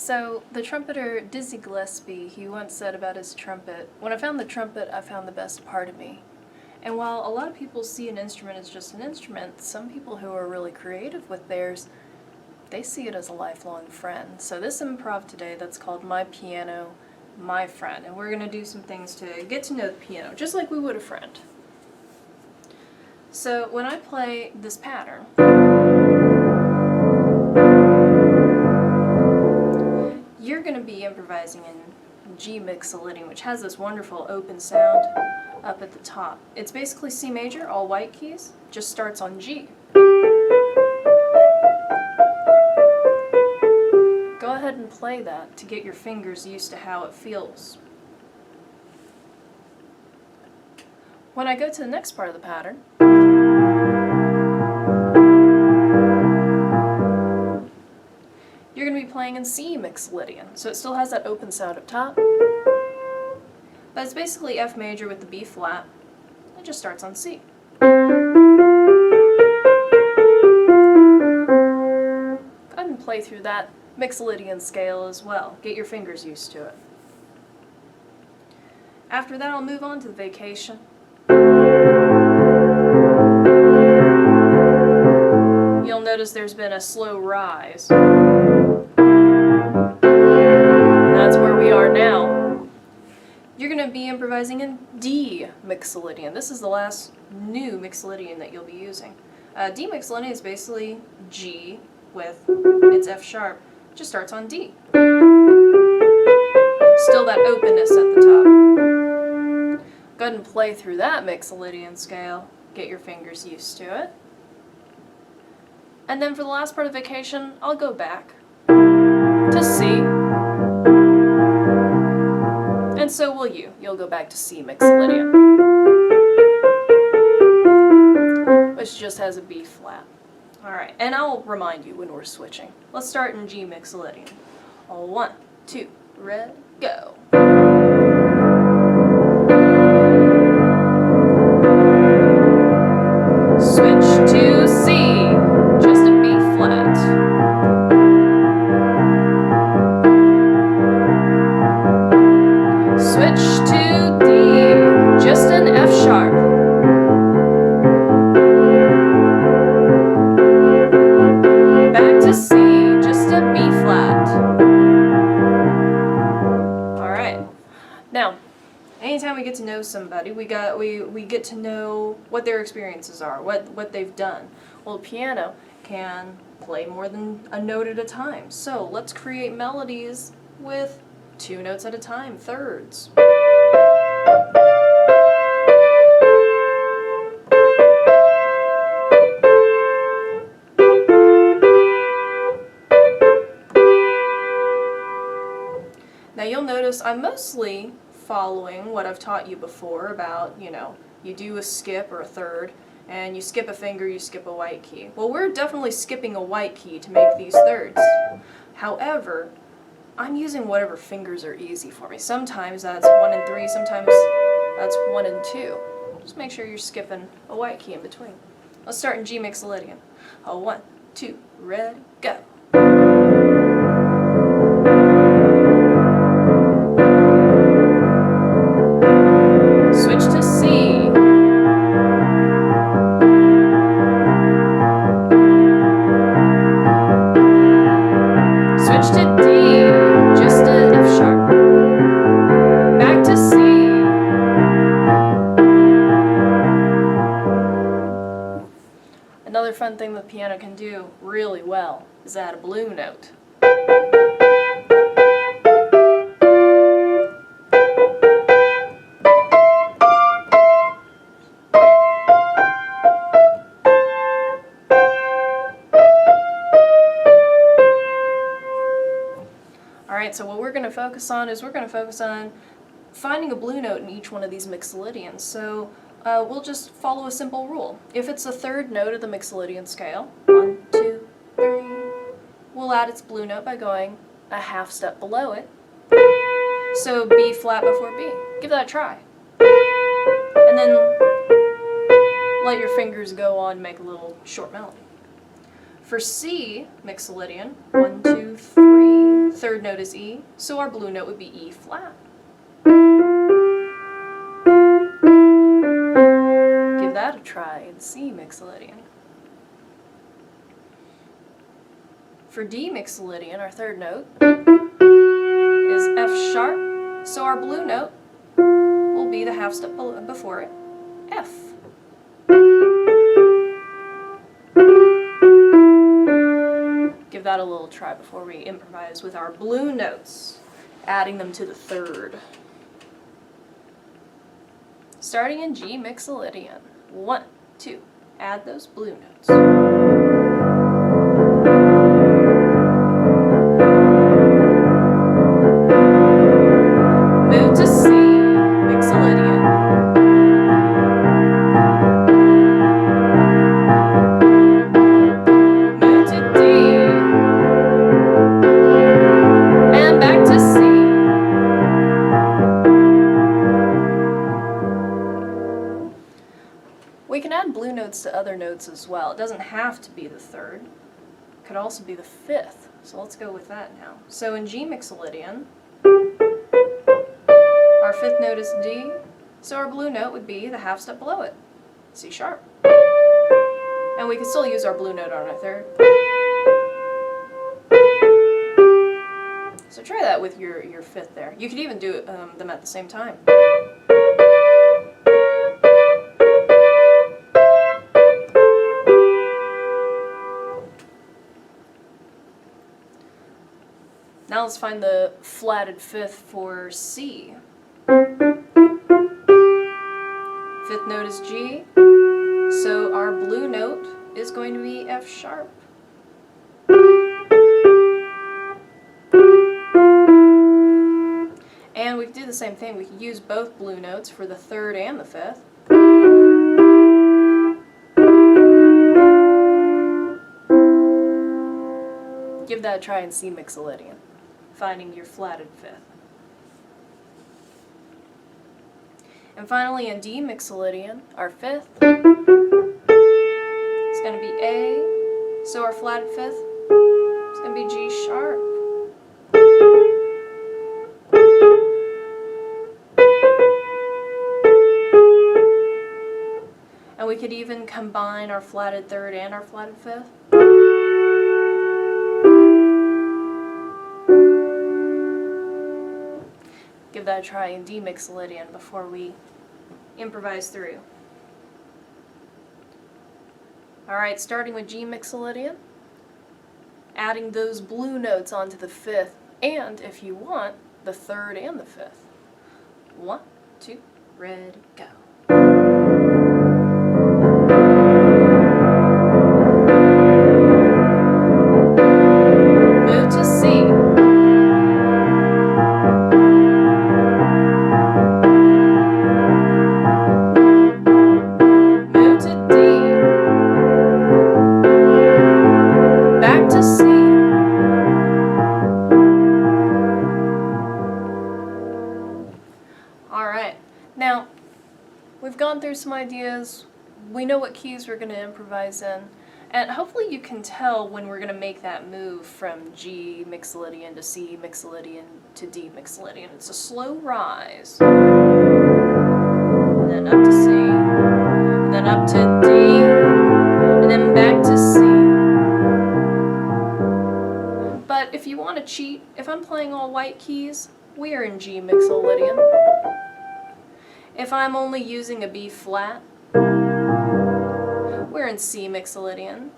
So the trumpeter Dizzy Gillespie, he once said about his trumpet, "When I found the trumpet, I found the best part of me." And while a lot of people see an instrument as just an instrument, some people who are really creative with theirs, they see it as a lifelong friend. So this improv today, that's called My Piano, My Friend. And we're going to do some things to get to know the piano, just like we would a friend. So when I play this pattern, you're going to be improvising in G mixolydian, which has this wonderful open sound up at the top. It's basically C major, all white keys, just starts on G. Go ahead and play that to get your fingers used to how it feels. When I go to the next part of the pattern, you're going to be playing in C mixolydian, so it still has that open sound up top, but it's basically F major with the B flat. It just starts on C. Go ahead and play through that mixolydian scale as well. Get your fingers used to it. After that, I'll move on to the vacation. You'll notice there's been a slow rise. That's where we are now. You're going to be improvising in D mixolydian. This is the last new mixolydian that you'll be using. D mixolydian is basically G with its F sharp. It just starts on D. Still that openness at the top. Go ahead and play through that mixolydian scale. Get your fingers used to it. And then for the last part of vacation, I'll go back to C. And so will you. You'll go back to C mixolydian, which just has a B flat. Alright, and I'll remind you when we're switching. Let's start in G mixolydian. 1, 2, ready, go. Switch to C, just a B flat. Switch to D, just an F sharp. Back to C, just a B flat. Alright, now, anytime we get to know somebody, we get to know what their experiences are, what they've done. Well, the piano can play more than a note at a time, so let's create melodies with 2 notes at a time, thirds. Now you'll notice I'm mostly following what I've taught you before about, you do a skip or a third, and you skip a finger, you skip a white key. Well, we're definitely skipping a white key to make these thirds. However, I'm using whatever fingers are easy for me. Sometimes that's 1 and 3, sometimes that's 1 and 2. Just make sure you're skipping a white key in between. Let's start in G mixolydian. 1, 2, ready, go. Switch to C. Switch to D, just a F sharp. Back to C. Another fun thing the piano can do really well is add a blue note. Alright, so what we're going to focus on is finding a blue note in each one of these mixolydians. So we'll just follow a simple rule. If it's the third note of the mixolydian scale, 1, 2, 3, we'll add its blue note by going a half step below it. So B flat before B. Give that a try. And then let your fingers go on and make a little short melody. For C mixolydian, 1, 2, 3, third note is E, so our blue note would be E flat. Give that a try in C Mixolydian. For D Mixolydian, our third note is F sharp, so our blue note will be the half step before it, F. Give that a little try before we improvise with our blue notes, adding them to the third. Starting in G Mixolydian. 1, 2, add those blue notes. Move to C Mixolydian. Move to D. And back to C. We can add blue notes to other notes as well. It doesn't have to be the third. It could also be the fifth. So let's go with that now. So in G Mixolydian, our fifth note is D, so our blue note would be the half step below it, C sharp. And we can still use our blue note on our third. So try that with your fifth there. You could even do them at the same time. Now let's find the flatted fifth for C. Fifth note is G, so our blue note is going to be F sharp. And we can do the same thing. We can use both blue notes for the third and the fifth. Give that a try in C Mixolydian, finding your flatted fifth. And finally in D Mixolydian, our fifth is going to be A, so our flatted fifth is going to be G sharp. And we could even combine our flatted third and our flatted fifth. Give that a try in D Mixolydian before we improvise through. Alright, starting with G Mixolydian, adding those blue notes onto the fifth, and if you want, the third and the fifth. 1, 2, ready, go. Move to C. Now, we've gone through some ideas, we know what keys we're going to improvise in, and hopefully you can tell when we're going to make that move from G Mixolydian to C Mixolydian to D Mixolydian. It's a slow rise. And then up to C, and then up to D, and then back to C. But if you want to cheat, if I'm playing all white keys, we are in G Mixolydian. If I'm only using a B flat, we're in C Mixolydian.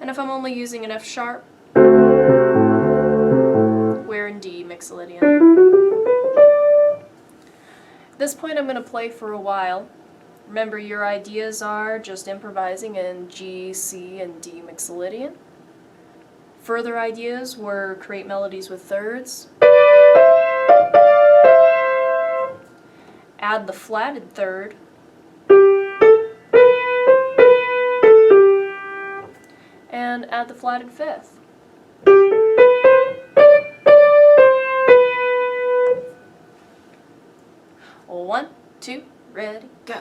And if I'm only using an F sharp, we're in D Mixolydian. At this point I'm going to play for a while. Remember, your ideas are just improvising in G, C, and D Mixolydian. Further ideas were create melodies with thirds, add the flatted third, and add the flatted fifth. One, two, ready, go.